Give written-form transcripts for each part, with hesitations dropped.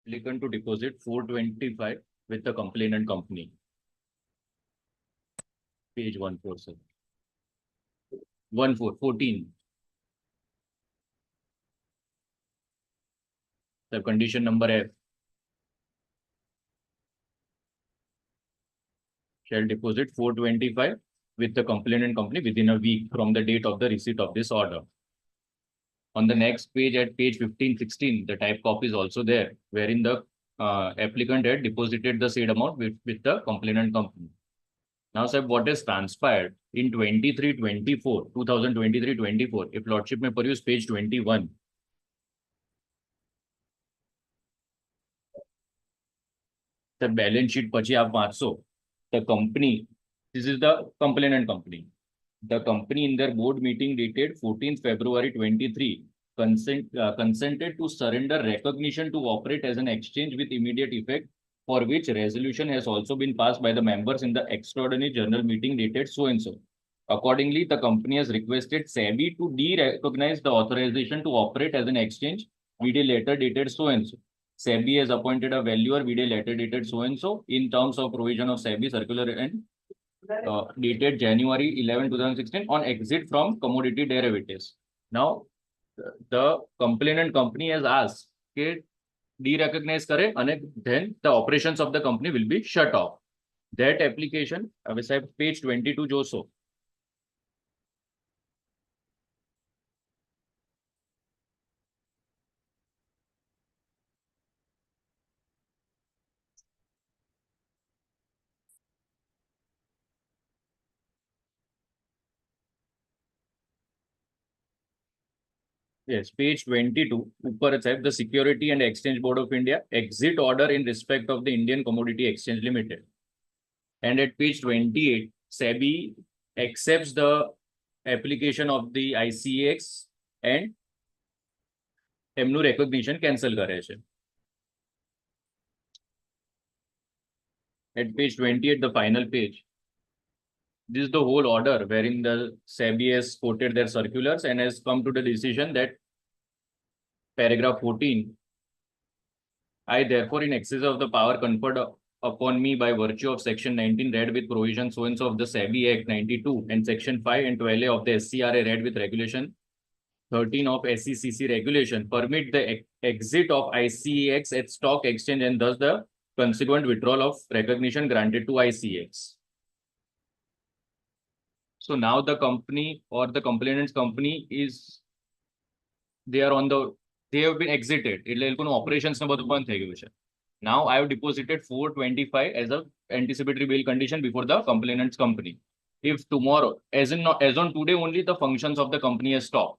applicant to deposit 425 with the complainant company. Page 147. 14. The condition number F. Shall deposit 425 with the complainant company within a week from the date of the receipt of this order. On the next page, at page 15-16, the type copy is also there, wherein the applicant had deposited the said amount with the complainant company. Now, sir, what has transpired in 2023-24, if Lordship may peruse page 21. The balance sheet pachi aap vaancho. The company, this is the complainant company. The company in their board meeting dated 14th February 23 consented to surrender recognition to operate as an exchange with immediate effect, for which resolution has also been passed by the members in the extraordinary general meeting dated so and so. Accordingly, the company has requested SEBI to de-recognize the authorization to operate as an exchange with a letter dated so and so. SEBI has appointed a valuer with a letter dated so and so in terms of provision of SEBI circular and dated January 11, 2016 on exit from commodity derivatives. Now, the complainant company has asked that de-recognize kare and then the operations of the company will be shut off. That application, page 22 joso. Yes, page 22, the Security and Exchange Board of India exit order in respect of the Indian Commodity Exchange Limited. And at page 28, SEBI accepts the application of the ICX and એમનું recognition cancel કરે છે. At page 28, the final page. This is the whole order wherein the SEBI has quoted their circulars and has come to the decision that paragraph 14, I therefore in excess of the power conferred upon me by virtue of section 19 read with provision so and so of the SEBI Act 92 and section 5 and 12A of the SCRA read with regulation 13 of SECC regulation permit the exit of ICX at stock exchange and thus the consequent withdrawal of recognition granted to ICX. So now the company or the complainant's company is, they have been exited. Operations now I have deposited 425 as a anticipatory bail condition before the complainant's company. If tomorrow, as on today only, the functions of the company has stopped.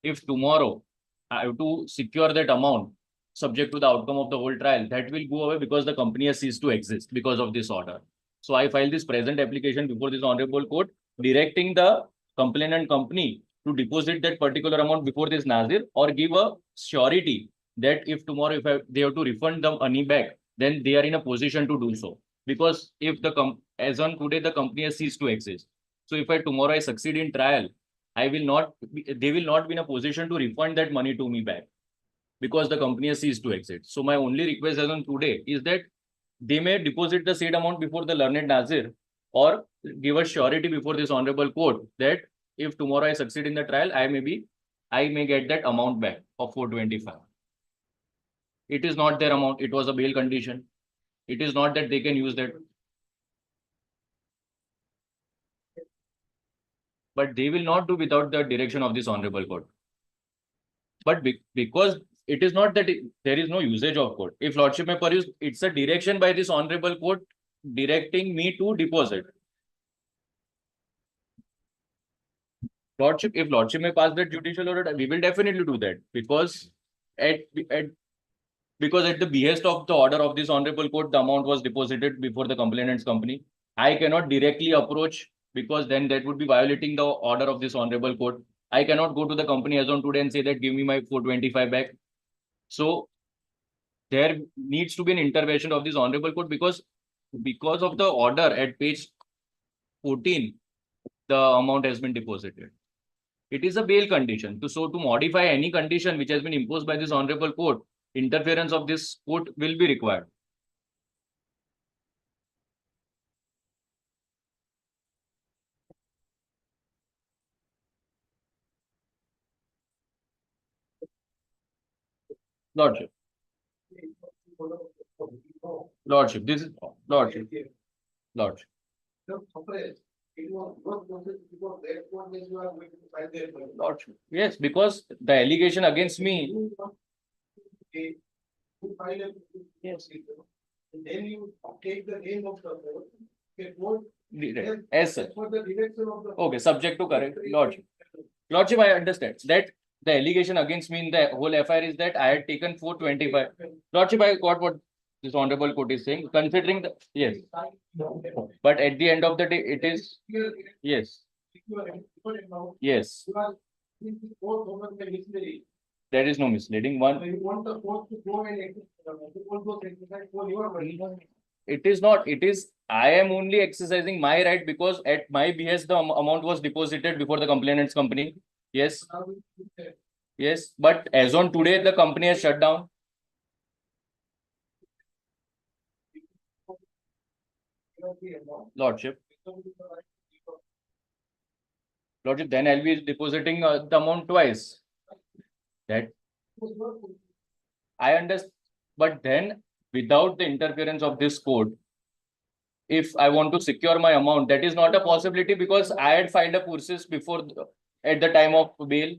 If tomorrow I have to secure that amount subject to the outcome of the whole trial, that will go away because the company has ceased to exist because of this order. So I filed this present application before this honorable court, directing the complainant company to deposit that particular amount before this Nazir or give a surety that if tomorrow they have to refund the money back, then they are in a position to do so. Because if as on today the company has ceased to exist. So if tomorrow I succeed in trial, they will not be in a position to refund that money to me back because the company has ceased to exist. So my only request as on today is that they may deposit the said amount before the learned Nazir or give a surety before this honorable court that if tomorrow I succeed in the trial, I may get that amount back of 425. It is not their amount. It was a bail condition. It is not that they can use that. But they will not do without the direction of this honorable court. But because it is not that there is no usage of court. If Lordship may peruse, it's a direction by this honorable court directing me to deposit. Lordship, if Lordship may pass that judicial order, we will definitely do that because at the behest of the order of this honorable court, the amount was deposited before the complainant's company. I cannot directly approach because then that would be violating the order of this honorable court. I cannot go to the company as on today and say that give me my 425 back. So there needs to be an intervention of this honorable court because of the order at page 14, the amount has been deposited. It is a bail condition. So to modify any condition which has been imposed by this honorable court interference of this court will be required. Lordship, Lordship, this is Lordship, Lordship. Lordship. Yes, because the allegation against me. Yes. Then you take the name of the court. Yes, sir. For the direction of the. Okay, subject to correct. Lordship. Lordship, I understand that the allegation against me in the whole FIR is that I had taken 425. Lordship, I got what this honorable court is saying, considering the yes. But at the end of the day, it is yes. Yes. There is no misleading one. You want the court to go and exercise for your money. It is not. It is. I am only exercising my right because at my behest the amount was deposited before the complainant's company. Yes. Yes. But as on today, the company has shut down. Lordship. Lordship, then I'll be depositing the amount twice. That I understand. But then, without the interference of this court, if I want to secure my amount, that is not a possibility because I had filed a process before at the time of bail.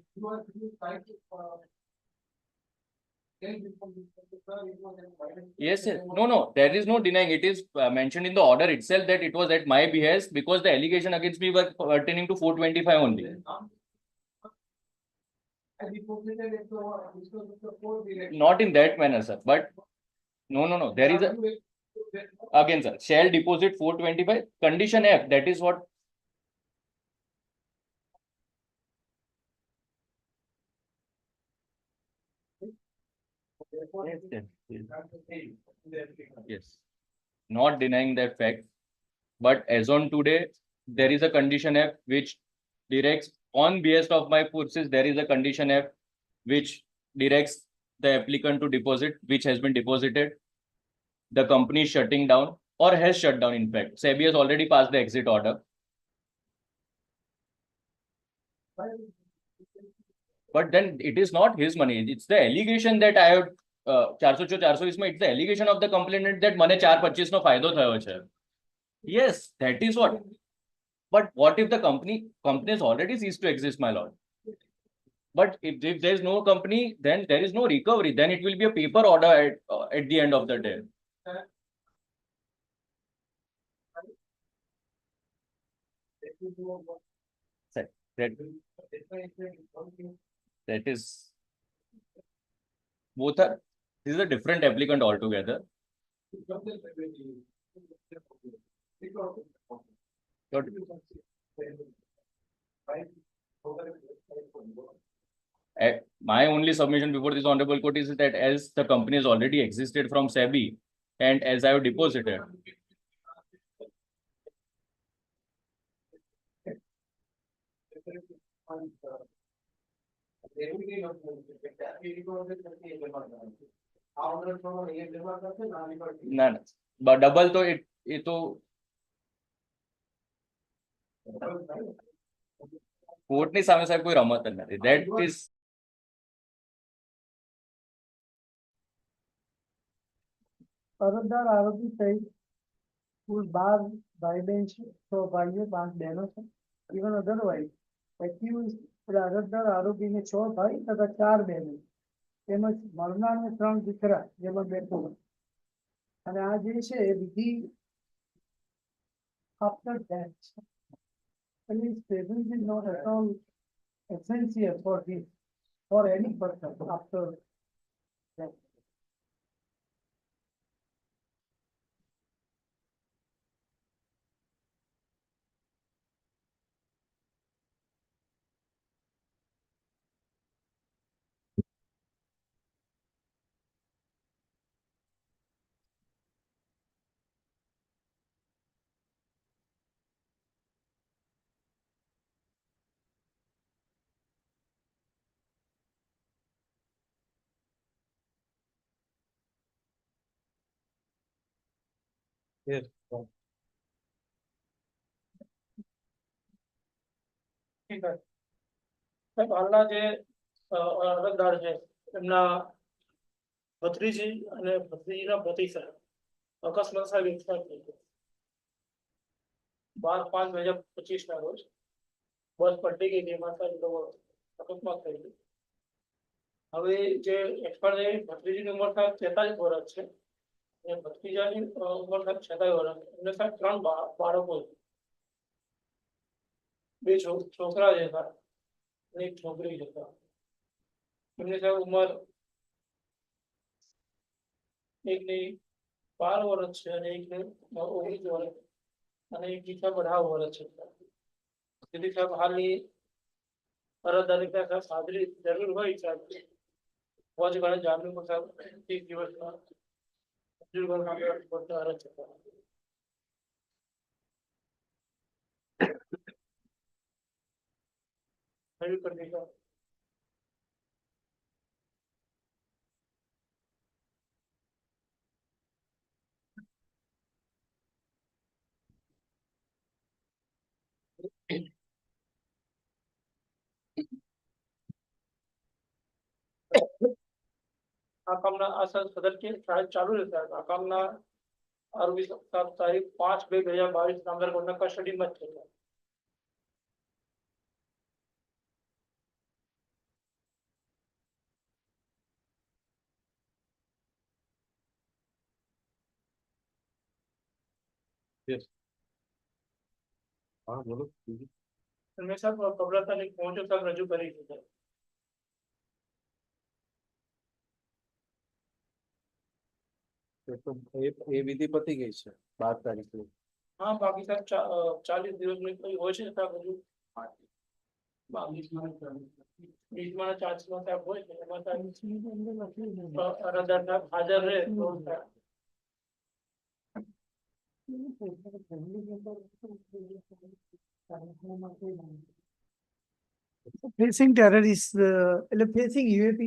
Yes, yes. No, there is no denying. It is mentioned in the order itself that it was at my behest because the allegation against me were pertaining to 425 only. Not in that manner, sir. But no. There is a again, sir. Shall deposit 425. Condition F. That is what. Yes. Not denying that fact. But as on today, there is a condition F which directs on behest of my forces. There is a condition F which directs the applicant to deposit, which has been deposited. The company is shutting down or has shut down. In fact, SEBI has already passed the exit order. But then it is not his money. It's the allegation that I have 404, 420 it's the allegation of the complainant that મને 425 નો ફાયદો થયો છે. Yes, that is what. But what if the company has already ceased to exist, my lord? But if there is no company, then there is no recovery. Then it will be a paper order at the end of the day. That is both are. This is a different applicant altogether. My only submission before this honorable court is that as the company has already existed from SEBI and as I have deposited. ના but double તો એ તો કોર્ટની સામે સાહેબ કોઈ રમત જ નથી. That is અરજદાર આરોપી સહિત કુલ 12 ભાઈ બહેન છે, 6 ભાઈઓ 5 બહેનો છે. ઇવન અધરવાઇઝ અરજદાર આરોપીને 6 ભાઈ તથા 4 બહેનો તેમજ મરનારને 3 દીકરા જેમાં બેઠો હોય. અને આ જે છે એ વિધિ after that. And his presence is not at all essential for this for any person after that. Yes. ઠીક છે સાહેબ હાલના જે અરજદાર છે એમના ભત્રીજી અને ભત્રીજીના પતિ છે અકસ્માત સાહેબ એક્સપાયર થઈ ગયો 12/5/2025 ના રોજ બસ પલટી ગઈ જેમાં સાહેબ લોકો અકસ્માત થઈ ગયો હવે જે એક્સપાયર થઈ ભત્રીજીની ઉંમર સાહેબ 43 વર્ષ છે અને ભત્રીજાની ઉંમર સાહેબ 46 વર્ષ એમને સાહેબ 3 બાળકો છે 2 છોકરા છે સાહેબ અને 1 છોકરી છે સાહેબ એમની સાહેબ ઉંમર એકની 12 વર્ષ છે અને એકને 19 વર્ષ અને એકની સાહેબ 18 વર્ષ છે તેથી સાહેબ હાલની અરજદારી સાહેબ હાજરી જરૂર હોય સાહેબ ફોજ ગણે જામીન પર સાહેબ 30 દિવસમાં મંજૂર કરવા અરજ છે એવી કન્ડિશન આ કામના આ સદર કે ટ્રાયલ ચાલુ રહેતા આ કામના આરોપી સાહેબ તારીખ 5/2/2022 નામદાર કોર્ટના કસ્ટડીમાં જ છે Yes. હા બોલો મેં સાહેબ કબરસ્તાની પહોંચો સાહેબ રજૂ કરી છે એ વિધિ પતી ગઈ છે 12 તારીખે હા બાકી સાહેબ 40 દિવસની કોઈ હોય છે સાહેબ હજુ બીજમાં ચાર્જમાં સાહેબ હોય છે એમાં સાહેબ અરજદાર સાહેબ હાજર રહે તો ફેસિંગ ટેરરિસ્ટ એટલે ફેસિંગ યુએપી